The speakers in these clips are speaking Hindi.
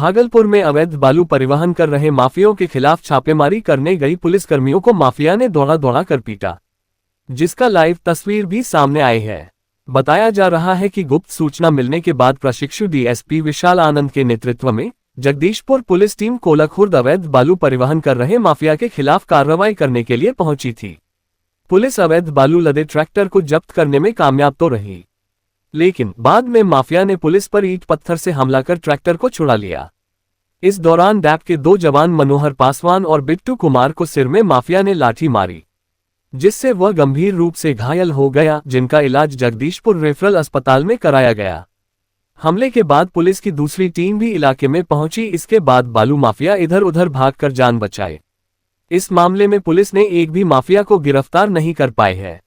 भागलपुर में अवैध बालू परिवहन कर रहे माफियाओं के खिलाफ छापेमारी करने गई पुलिसकर्मियों को माफिया ने दौड़ा दौड़ा कर पीटा, जिसका लाइव तस्वीर भी सामने आई है। बताया जा रहा है कि गुप्त सूचना मिलने के बाद प्रशिक्षु डीएसपी विशाल आनंद के नेतृत्व में जगदीशपुर पुलिस टीम कोलाखुर्द अवैध बालू परिवहन कर रहे माफिया के खिलाफ कार्रवाई करने के लिए पहुंची थी। पुलिस अवैध बालू लदे ट्रैक्टर को जब्त करने में कामयाब तो रही, लेकिन बाद में माफिया ने पुलिस पर ईंट पत्थर से हमला कर ट्रैक्टर को छुड़ा लिया। इस दौरान डैप के 2 जवान मनोहर पासवान और बिट्टू कुमार को सिर में माफिया ने लाठी मारी, जिससे वह गंभीर रूप से घायल हो गया, जिनका इलाज जगदीशपुर रेफरल अस्पताल में कराया गया। हमले के बाद पुलिस की दूसरी टीम भी इलाके में पहुंची। इसके बाद बालू माफिया इधर उधर भागकर जान बचाए। इस मामले में पुलिस ने एक भी माफिया को गिरफ्तार नहीं कर पाई है।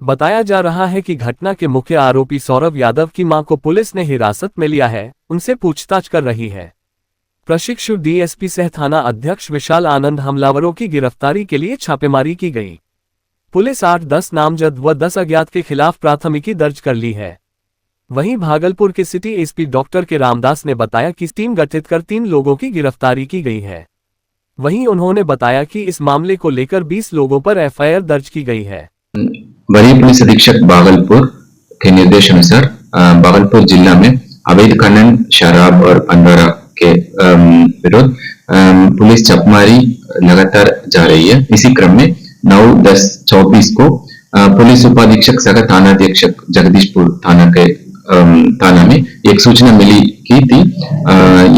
बताया जा रहा है कि घटना के मुख्य आरोपी सौरभ यादव की मां को पुलिस ने हिरासत में लिया है, उनसे पूछताछ कर रही है। प्रशिक्षु डीएसपी सह थाना अध्यक्ष विशाल आनंद हमलावरों की गिरफ्तारी के लिए छापेमारी की गई। पुलिस 8-10 नामजद व 10 अज्ञात के खिलाफ प्राथमिकी दर्ज कर ली है। वहीं भागलपुर के सिटी एसपी डॉक्टर के रामदास ने बताया कि टीम गठित कर 3 लोगों की गिरफ्तारी की गई है। वहीं उन्होंने बताया कि इस मामले को लेकर 20 लोगों पर एफआईआर दर्ज की गई है। वरीय पुलिस अधीक्षक भागलपुर के निर्देश अनुसार भागलपुर जिला में अवैध खनन, शराब और भंडारा के विरुद्ध पुलिस छापेमारी लगातार जा रही है। इसी क्रम में 9/10/24 को पुलिस उपाधीक्षक सह थानाध्यक्षक जगदीशपुर थाना में एक सूचना मिली की थी।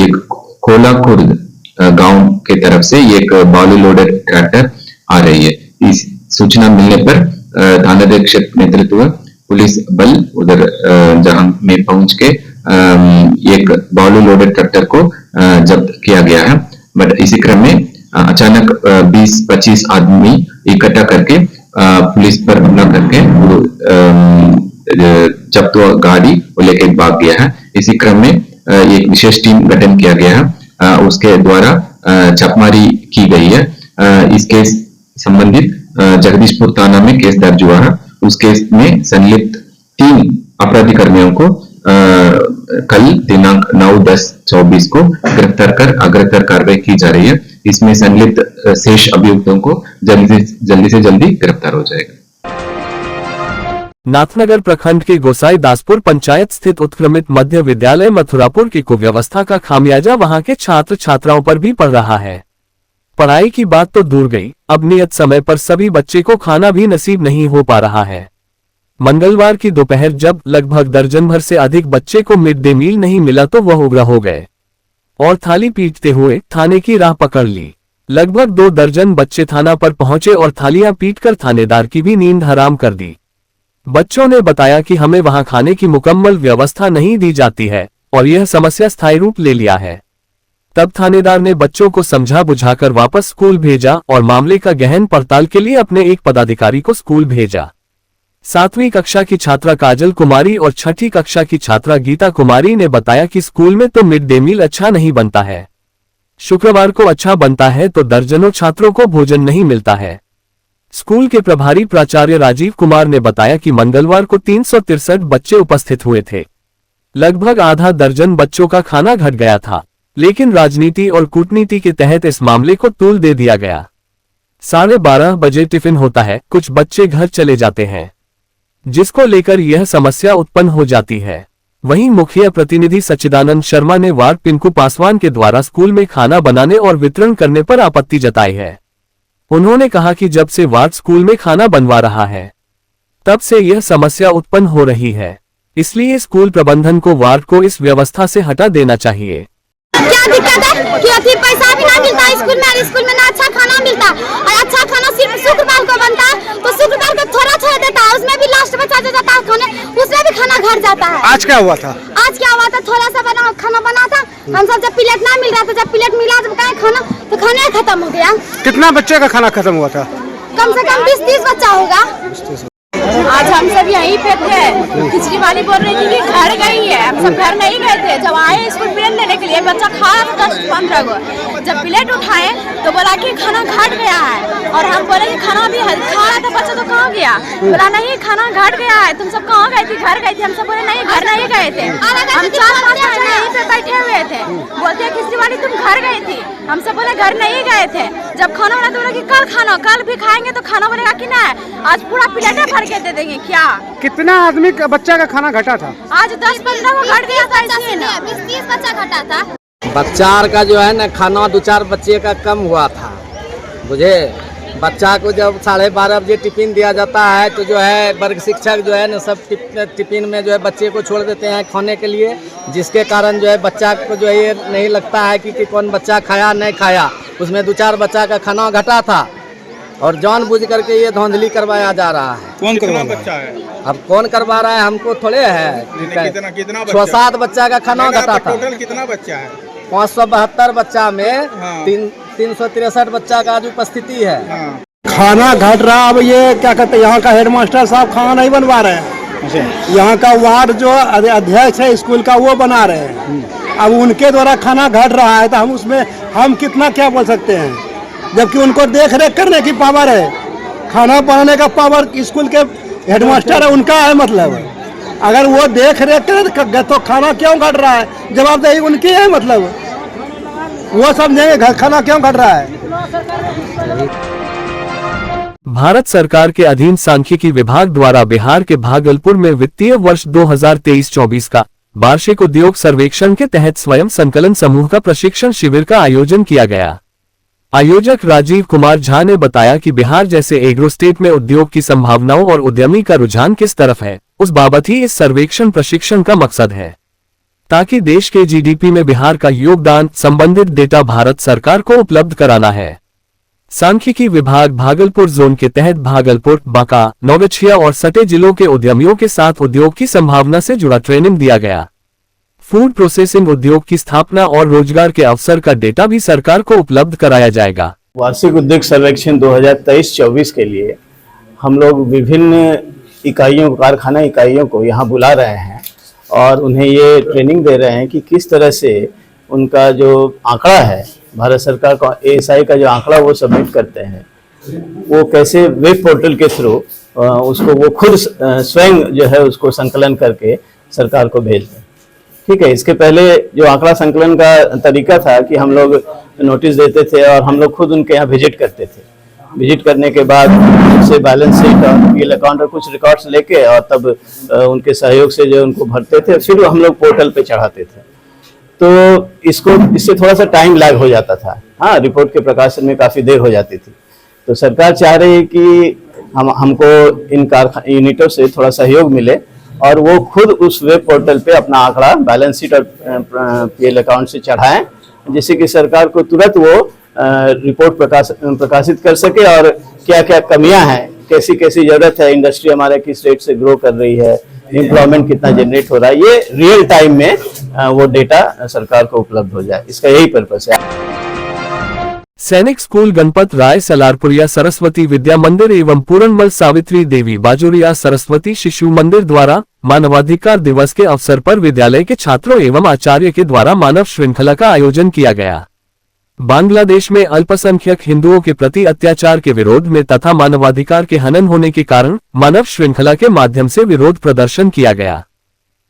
एक कोलाखुर्द गांव के तरफ से एक बालू लोडेड ट्रैक्टर आ रही है। इस सूचना मिलने पर थानाध्यक्षक नेतृत्व पुलिस बल उधर जहां में पहुंच के एक बालू लोडेड ट्रैक्टर को जब्त किया गया है। बट इसी क्रम में अचानक 20-25 आदमी इकट्ठा करके पुलिस पर हमला करके जब्त गाड़ी को लेकर भाग गया है। इसी क्रम में एक विशेष टीम गठन किया गया है, उसके द्वारा छापेमारी की गई है। इस केस संबंधित जगदीशपुर थाना में केस दर्ज हुआ है। उस केस में संलिप्त 3 अपराधी कर्मियों को कल दिनांक 9/10/24 को गिरफ्तार कर अग्रतर कार्रवाई की जा रही है। इसमें संलिप्त शेष अभियुक्तों को जल्दी से जल्दी गिरफ्तार हो जाएगा। नाथनगर प्रखंड के गोसाई दासपुर पंचायत स्थित उत्क्रमित मध्य विद्यालय मथुरापुर की कुव्यवस्था का खामियाजा वहां के छात्र छात्राओं पर भी पड़ रहा है। पढ़ाई की बात तो दूर गई, अब नियत समय पर सभी बच्चे को खाना भी नसीब नहीं हो पा रहा है। मंगलवार की दोपहर जब लगभग दर्जन भर से अधिक बच्चे को मिड डे मील नहीं मिला तो वह उग्र हो गए और थाली पीटते हुए थाने की राह पकड़ ली। लगभग 2 दर्जन बच्चे थाना पर पहुंचे और थालियां पीटकर थानेदार की भी नींद हराम कर दी। बच्चों ने बताया कि हमें वहां खाने की मुकम्मल व्यवस्था नहीं दी जाती है और यह समस्या स्थायी रूप ले लिया है। तब थानेदार ने बच्चों को समझा बुझाकर वापस स्कूल भेजा और मामले का गहन पड़ताल के लिए अपने एक पदाधिकारी को स्कूल भेजा। 7वीं कक्षा की छात्रा काजल कुमारी और 6ठी कक्षा की छात्रा गीता कुमारी ने बताया कि स्कूल में तो मिड डे मील अच्छा नहीं बनता है, शुक्रवार को अच्छा बनता है तो दर्जनों छात्रों को भोजन नहीं मिलता है। स्कूल के प्रभारी प्राचार्य राजीव कुमार ने बताया कि मंगलवार को 363 बच्चे उपस्थित हुए थे। लगभग आधा दर्जन बच्चों का खाना घट गया था, लेकिन राजनीति और कूटनीति के तहत इस मामले को तूल दे दिया गया। 12:30 बजे टिफिन होता है, कुछ बच्चे घर चले जाते हैं, जिसको लेकर यह समस्या उत्पन्न हो जाती है। वहीं मुखिया प्रतिनिधि सच्चिदानंद शर्मा ने वार्ड पिंकू पासवान के द्वारा स्कूल में खाना बनाने और वितरण करने पर आपत्ति जताई है। उन्होंने कहा कि जब से वार्ड स्कूल में खाना बनवा रहा है तब से यह समस्या उत्पन्न हो रही है, इसलिए स्कूल प्रबंधन को वार्ड को इस व्यवस्था से हटा देना चाहिए। क्या दिक्कत है कि अभी पैसा भी ना मिलता स्कूल में ना अच्छा खाना मिलता और अच्छा खाना सिर्फ शुक्रवार को बनता है, तो शुक्रवार को थोड़ा देता है, उसमें भी लास्ट बचा जाता है खाने, उसमें भी खाना घर जाता है। आज क्या हुआ था? थोड़ा सा खाना बना था, हम सब जब प्लेट ना मिल रहा था, जब प्लेट मिला तो कहा खाना तो खाना खत्म हो गया। कितना बच्चे का खाना खत्म हुआ था? कम से कम 20-30 बच्चा होगा। आज हम सब यहीं पे थे। खिचड़ी वाली बोल रही थी कि घर गई है, हम सब घर नहीं गए थे। जब आए स्कूल प्लेट लेने के लिए, बच्चा खा रहा था 10-15 को। जब प्लेट उठाए तो बोला कि खाना घट गया है, और हम बोले कि खाना भी खा रहा था बच्चा तो कहाँ गया? बोला नहीं खाना घट गया है, तुम सब कहाँ गए थे? घर गए थे। हम सब बोले नहीं घर नहीं गए थे, हम 4-5 बच्चे यहीं पे बैठे हुए थे। बोलते खिचड़ी वाली तुम घर गई थी, हम सब बोले घर नहीं गए थे। जब खाना बना तो बोला कि कल खाना, कल भी खाएंगे तो खाना बनेगा कि ना, आज पूरा प्लेट भर के दे देंगे क्या? कितना आदमी का बच्चा का खाना घटा था? आज 10-15 को घट गया था, 20-30 बच्चा घटा था। बच्चा का जो है ना खाना 2-4 बच्चे का कम हुआ था, बुझे। बच्चा को जब 12:30 बजे टिफिन दिया जाता है तो जो है वर्ग शिक्षक जो है ना सब टिफिन में जो है बच्चे को छोड़ देते हैं खाने के लिए, जिसके कारण जो है बच्चा को जो है ये नहीं लगता है कि कौन बच्चा खाया नहीं खाया। उसमें 2-4 बच्चा का खाना घटा था और जानबूझ करके ये धांधली करवाया जा रहा है। कौन करवा बच्चा है? अब कौन करवा रहा है हमको थोड़े है। कितना 6-7 बच्चा का खाना घटा था। टोटल कितना बच्चा है? 572 बच्चा में हाँ। 363 बच्चा का आज उपस्थिति है। हाँ। खाना घट रहा। अब ये क्या कहते हैं, यहाँ का हेडमास्टर साहब खाना नहीं बनवा रहे हैं। यहाँ का वार्ड जो अध्यक्ष है स्कूल का वो बना रहे हैं। अब उनके द्वारा खाना घट रहा है तो हम उसमें हम कितना क्या बोल सकते हैं, जबकि उनको देख रेख करने की पावर है, खाना बनाने का पावर स्कूल के हेडमास्टर है उनका है। मतलब अगर वो देख रेख करे तो खाना क्यों घट रहा है, जवाबदेही उनकी है। मतलब वो समझेंगे खाना क्यों घट रहा है। भारत सरकार के अधीन सांख्यिकी विभाग द्वारा बिहार के भागलपुर में वित्तीय वर्ष 2023-24 का वार्षिक उद्योग सर्वेक्षण के तहत स्वयं संकलन समूह का प्रशिक्षण शिविर का आयोजन किया गया। आयोजक राजीव कुमार झा ने बताया कि बिहार जैसे एग्रो स्टेट में उद्योग की संभावनाओं और उद्यमी का रुझान किस तरफ है, उस बाबत ही इस सर्वेक्षण प्रशिक्षण का मकसद है, ताकि देश के जीडीपी में बिहार का योगदान संबंधित डेटा भारत सरकार को उपलब्ध कराना है। सांख्यिकी विभाग भागलपुर जोन के तहत भागलपुर, बांका, नौगछिया और सटे जिलों के उद्यमियों के साथ उद्योग की संभावना से जुड़ा ट्रेनिंग दिया गया। फूड प्रोसेसिंग उद्योग की स्थापना और रोजगार के अवसर का डेटा भी सरकार को उपलब्ध कराया जाएगा। वार्षिक उद्योग सर्वेक्षण 2023-24 के लिए हम लोग विभिन्न इकाइयों, कारखाना इकाइयों को यहाँ बुला रहे हैं और उन्हें ये ट्रेनिंग दे रहे हैं कि किस तरह से उनका जो आंकड़ा है, भारत सरकार का ASI का जो आंकड़ा वो सबमिट करते हैं, वो कैसे वेब पोर्टल के थ्रू उसको वो खुद स्वयं जो है उसको संकलन करके सरकार को भेज दें। ठीक है। इसके पहले जो आंकड़ा संकलन का तरीका था कि हम लोग नोटिस देते थे और हम लोग खुद उनके यहाँ विजिट करते थे। विजिट करने के बाद उनसे बैलेंस शीट और बिल अकाउंट और कुछ रिकॉर्ड्स लेके और तब उनके सहयोग से जो उनको भरते थे, फिर हम लोग पोर्टल पे चढ़ाते थे। तो इससे थोड़ा सा टाइम लैग हो जाता था। हाँ, रिपोर्ट के प्रकाशन में काफ़ी देर हो जाती थी। तो सरकार चाह रही है कि हमको इन यूनिटों से थोड़ा सहयोग मिले और वो खुद उस वेब पोर्टल पे अपना आंकड़ा, बैलेंस शीट और पीएल अकाउंट से चढ़ाएं, जिससे कि सरकार को तुरंत वो रिपोर्ट प्रकाशित कर सके और क्या क्या कमियां हैं, कैसी कैसी जरूरत है, इंडस्ट्री हमारे किस रेट से ग्रो कर रही है, एम्प्लॉयमेंट कितना जनरेट हो रहा है, ये रियल टाइम में वो डेटा सरकार को उपलब्ध हो जाए। इसका यही पर्पस है। सैनिक स्कूल गणपत राय सलारपुरिया सरस्वती विद्या मंदिर एवं पूरनमल सावित्री देवी बाजोरिया सरस्वती शिशु मंदिर द्वारा मानवाधिकार दिवस के अवसर पर विद्यालय के छात्रों एवं आचार्य के द्वारा मानव श्रृंखला का आयोजन किया गया। बांग्लादेश में अल्पसंख्यक हिंदुओं के प्रति अत्याचार के विरोध में तथा मानवाधिकार के हनन होने के कारण मानव श्रृंखला के माध्यम से विरोध प्रदर्शन किया गया।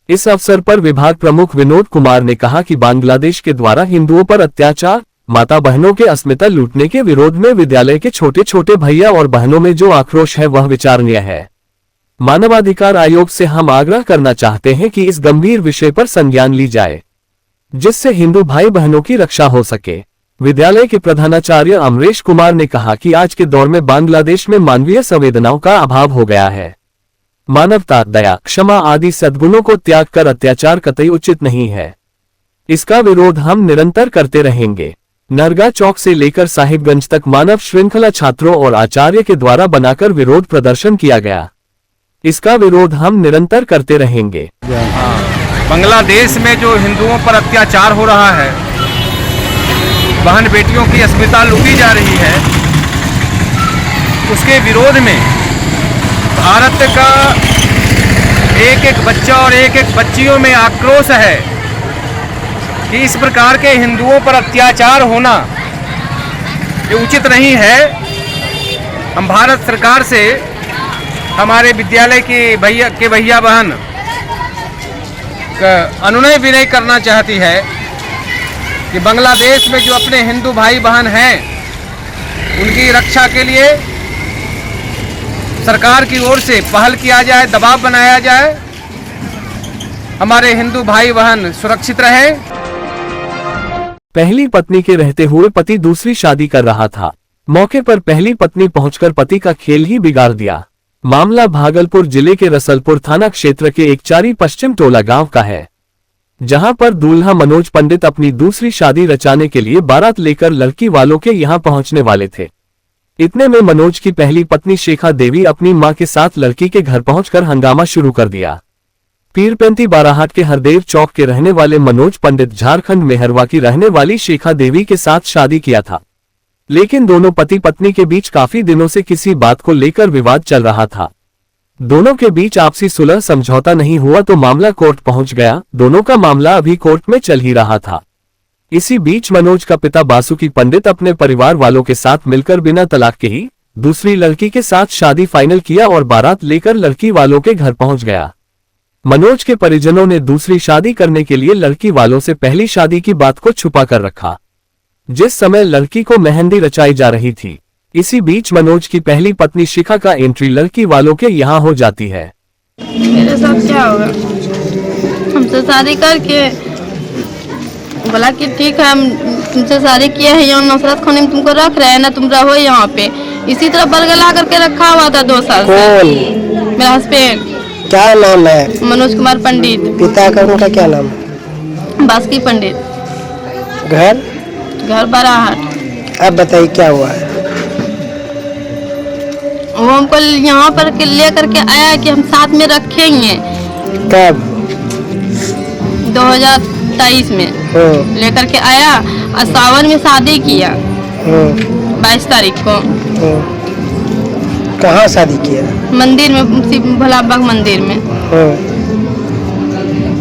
इस अवसर पर विभाग प्रमुख विनोद कुमार ने कहा कि बांग्लादेश के द्वारा हिंदुओं पर अत्याचार, माता बहनों के अस्मिता लूटने के विरोध में विद्यालय के छोटे छोटे भैया और बहनों में जो आक्रोश है वह विचारणीय है। मानवाधिकार आयोग से हम आग्रह करना चाहते हैं कि इस गंभीर विषय पर संज्ञान ली जाए, जिससे हिंदू भाई बहनों की रक्षा हो सके। विद्यालय के प्रधानाचार्य अमरेश कुमार ने कहा कि आज के दौर में बांग्लादेश में मानवीय संवेदनाओं का अभाव हो गया है। मानवता, दया, क्षमा आदि सद्गुणों को त्याग कर अत्याचार कतई उचित नहीं है। इसका विरोध हम निरंतर करते रहेंगे। नरगा चौक से लेकर साहिबगंज तक मानव श्रृंखला छात्रों और आचार्य के द्वारा बनाकर विरोध प्रदर्शन किया गया। इसका विरोध हम निरंतर करते रहेंगे। बांग्लादेश में जो हिंदुओं पर अत्याचार हो रहा है, बहन बेटियों की अस्मिता लूटी जा रही है, उसके विरोध में भारत का एक एक बच्चा और एक एक बच्चियों में आक्रोश है कि इस प्रकार के हिंदुओं पर अत्याचार होना ये उचित नहीं है। हम भारत सरकार से हमारे विद्यालय के भैया बहन अनुनय विनय करना चाहती है कि बांग्लादेश में जो अपने हिंदू भाई बहन हैं उनकी रक्षा के लिए सरकार की ओर से पहल किया जाए, दबाव बनाया जाए, हमारे हिंदू भाई बहन सुरक्षित रहे। पहली पत्नी के रहते हुए पति दूसरी शादी कर रहा था। मौके पर पहली पत्नी पहुंचकर पति का खेल ही बिगाड़ दिया। मामला भागलपुर जिले के रसलपुर थाना क्षेत्र के एकचारी पश्चिम टोला गांव का है, जहां पर दूल्हा मनोज पंडित अपनी दूसरी शादी रचाने के लिए बारात लेकर लड़की वालों के यहां पहुंचने वाले थे। इतने में मनोज की पहली पत्नी शेखा देवी अपनी मां के साथ लड़की के घर पहुंचकर हंगामा शुरू कर दिया। पीरपेंती बाराहाट के हरदेव चौक के रहने वाले मनोज पंडित झारखंड मेहरवा की रहने वाली शेखा देवी के साथ शादी किया था, लेकिन दोनों पति पत्नी के बीच काफी दिनों से किसी बात को लेकर विवाद चल रहा था। दोनों के बीच आपसी सुलह समझौता नहीं हुआ तो मामला कोर्ट पहुंच गया। दोनों का मामला अभी कोर्ट में चल ही रहा था। इसी बीच मनोज का पिता बासुकी पंडित अपने परिवार वालों के साथ मिलकर बिना तलाक के ही दूसरी लड़की के साथ शादी फाइनल किया और बारात लेकर लड़की वालों के घर पहुंच गया। मनोज के परिजनों ने दूसरी शादी करने के लिए लड़की वालों से पहली शादी की बात को छुपा कर रखा, जिस समय लड़की को मेहंदी रचाई जा रही थी। इसी बीच मनोज की पहली पत्नी शिखा का एंट्री लड़की वालों के यहाँ हो जाती है। मेरे साथ क्या होगा? हमसे शादी करके बोला कि ठीक है हम तुमसे शादी किए हैं, यहाँ नुसरत खाने में तुमको रख रहे हैं ना, तुम रहो यहाँ पे। इसी तरह बरगला करके रखा हुआ था 2 साल से। मेरा हस्बैंड। क्या नाम है? मनोज कुमार पंडित। पिता का उनका क्या नाम? बासुकी पंडित। घर बाराहाट। अब बताइए क्या हुआ है? वो हमको यहाँ पर ले करके आया कि हम साथ में रखेंगे। कब? 2023 में लेकर के आया और सावन में शादी किया 22 तारीख को। कहाँ शादी किया? मंदिर में, भोलाबाग मंदिर में।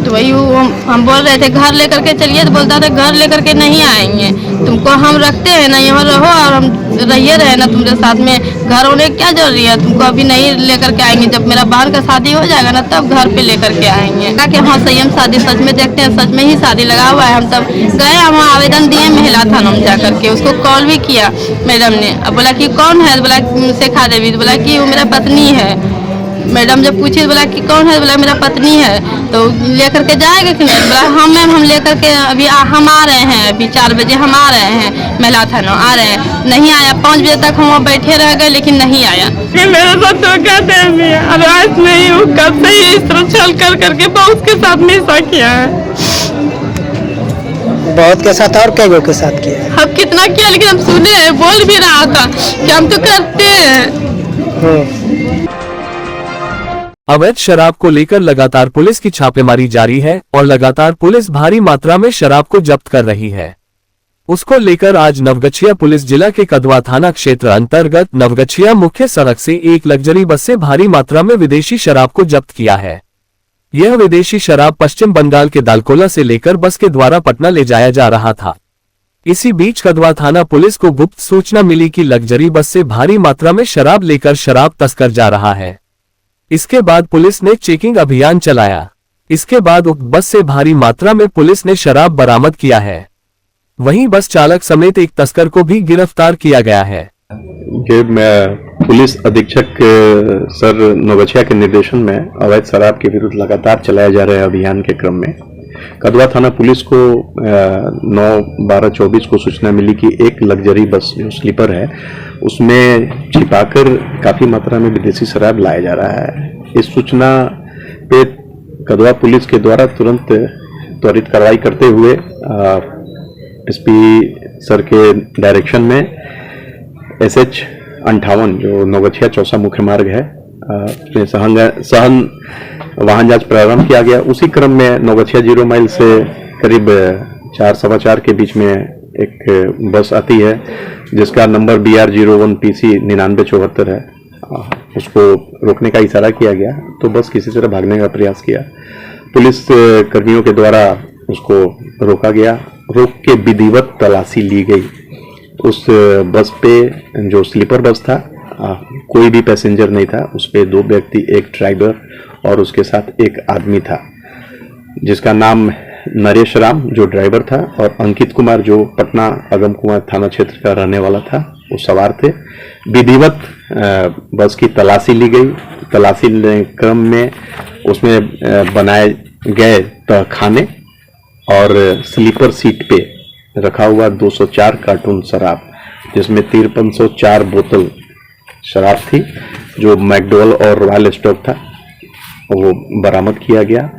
तो वही हम बोल रहे थे घर लेकर के चलिए, तो बोलता था घर लेकर के नहीं आएंगे, तुमको हम रखते हैं ना, यहाँ रहो और हम रहिए रहे ना तुम्हारे साथ में, घर होने क्या जरूरी है, तुमको अभी नहीं लेकर के आएंगे, जब मेरा बहन का शादी हो जाएगा ना तब घर पे लेकर के आएंगे। क्या कि हाँ सही, हम शादी सच में देखते हैं, सच में ही शादी लगा हुआ है। हम सब गए, हम आवेदन दिए महिला थाना में जा करके, उसको कॉल भी किया मैडम ने। अब बोला कि कौन है? बोला शेखा देवी। तो बोला कि वो मेरा पत्नी है। मैडम जब पूछी तो बोला कि कौन है? बोला मेरा पत्नी है। तो लेकर के जाएगा कि नहीं? बोला हाँ मैम हम लेकर के अभी हम आ रहे हैं, अभी 4 बजे हम आ रहे हैं, महिला थाना आ रहे हैं। नहीं आया, 5 बजे तक हम वहाँ बैठे रह गए लेकिन नहीं आया। मेरे साथ तो कहते हैं रात नहीं हूँ, कब से इस तरह छल कर करके बहुत के साथ में ऐसा किया है। बहुत के साथ और कई के साथ किया? अब कितना किया, लेकिन हम सुने, बोल भी रहा था कि हम तो करते हैं। अवैध शराब को लेकर लगातार पुलिस की छापेमारी जारी है और लगातार पुलिस भारी मात्रा में शराब को जब्त कर रही है। उसको लेकर आज नवगछिया पुलिस जिला के कदवा थाना क्षेत्र अंतर्गत नवगछिया मुख्य सड़क से एक लग्जरी बस से भारी मात्रा में विदेशी शराब को जब्त किया है। यह विदेशी शराब पश्चिम बंगाल के दालकोला से लेकर बस के द्वारा पटना ले जाया जा रहा था। इसी बीच कदवा थाना पुलिस को गुप्त सूचना मिली कि लग्जरी बस से भारी मात्रा में शराब लेकर शराब तस्कर जा रहा है। इसके बाद पुलिस ने चेकिंग अभियान चलाया। इसके बाद उक्त बस से भारी मात्रा में पुलिस ने शराब बरामद किया है। वहीं बस चालक समेत एक तस्कर को भी गिरफ्तार किया गया है। पुलिस अधीक्षक सर नवगछिया के निर्देशन में अवैध शराब के विरुद्ध लगातार चलाए जा रहे अभियान के क्रम में कदवा थाना पुलिस को 9/12/24 को सूचना मिली कि एक लग्जरी बस जो स्लीपर है उसमें छिपाकर काफी मात्रा में विदेशी शराब लाया जा रहा है। इस सूचना पे कदवा पुलिस के द्वारा तुरंत त्वरित कार्रवाई करते हुए एसपी सर के डायरेक्शन में SH 58 जो नवगछिया चौसा मुख्य मार्ग है सहन वाहन जांच प्रारंभ किया गया। उसी क्रम में नवगछिया 0 माइल से करीब 4-4:15 के बीच में एक बस आती है जिसका नंबर BR 01 PC 9974 है उसको रोकने का इशारा किया गया तो बस किसी तरह भागने का प्रयास किया। पुलिस कर्मियों के द्वारा उसको रोका गया, रोक के विधिवत तलाशी ली गई। उस बस पे जो स्लीपर बस था कोई भी पैसेंजर नहीं था, उस पे 2 व्यक्ति, एक ड्राइवर और उसके साथ एक आदमी था जिसका नाम नरेश राम जो ड्राइवर था और अंकित कुमार जो पटना अगम कुमार थाना क्षेत्र का रहने वाला था, वो सवार थे। विधिवत बस की तलाशी ली गई। तलाशी लेने क्रम में उसमें बनाए गए खाने और स्लीपर सीट पे रखा हुआ 204 कार्टून शराब, जिसमें 5304 बोतल शराब थी जो मैकडोवेल और रॉयल स्टॉक था, वो बरामद किया गया।